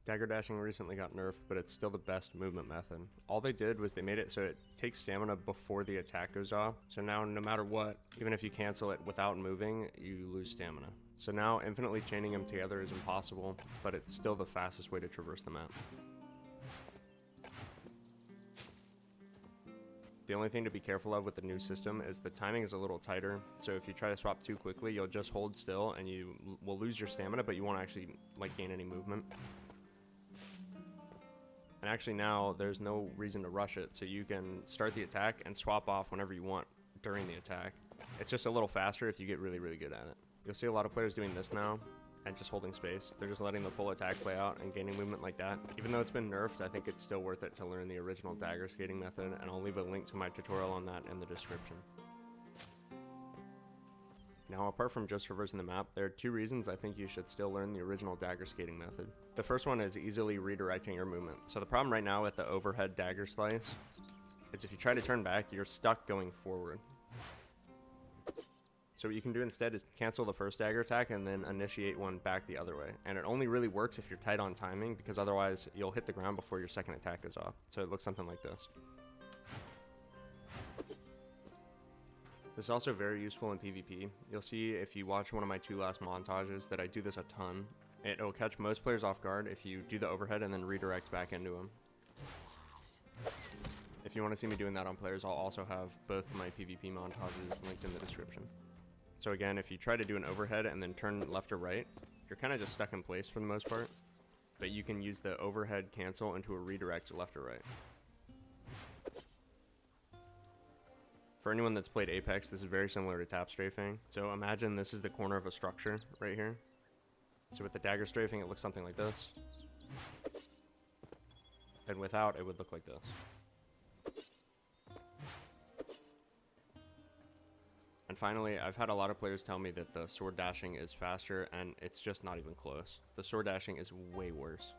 Dagger dashing recently got nerfed, but it's still the best movement method. All they did was they made it so it takes stamina before the attack goes off. So now no matter what, even if you cancel it without moving, you lose stamina. So now infinitely chaining them together is impossible, but it's still the fastest way to traverse the map. The only thing to be careful of with the new system is the timing is a little tighter, so if you try to swap too quickly, you'll just hold still and you will lose your stamina, but you won't actually gain any movement. And actually now there's no reason to rush it, so you can start the attack and swap off whenever you want during the attack. It's just a little faster if you get really, really good at it. You'll see a lot of players doing this now and just holding space. They're just letting the full attack play out and gaining movement like that. Even though it's been nerfed, I think it's still worth it to learn the original dagger skating method, and I'll leave a link to my tutorial on that in the description. Now, apart from just traversing the map, there are two reasons I think you should still learn the original dagger skating method. The first one is easily redirecting your movement. So the problem right now with the overhead dagger slice is if you try to turn back, you're stuck going forward. So what you can do instead is cancel the first dagger attack and then initiate one back the other way. And it only really works if you're tight on timing, because otherwise you'll hit the ground before your second attack goes off. So it looks something like this. This is also very useful in PvP. You'll see if you watch one of my two last montages that I do this a ton. It'll catch most players off guard if you do the overhead and then redirect back into them. If you want to see me doing that on players, I'll also have both my PvP montages linked in the description. So again, if you try to do an overhead and then turn left or right, you're kind of just stuck in place for the most part. But you can use the overhead cancel into a redirect left or right. For anyone that's played Apex, this is very similar to tap strafing. So imagine this is the corner of a structure right here. So with the dagger strafing, it looks something like this. And without, it would look like this. And finally, I've had a lot of players tell me that the sword dashing is faster, and it's just not even close. The sword dashing is way worse.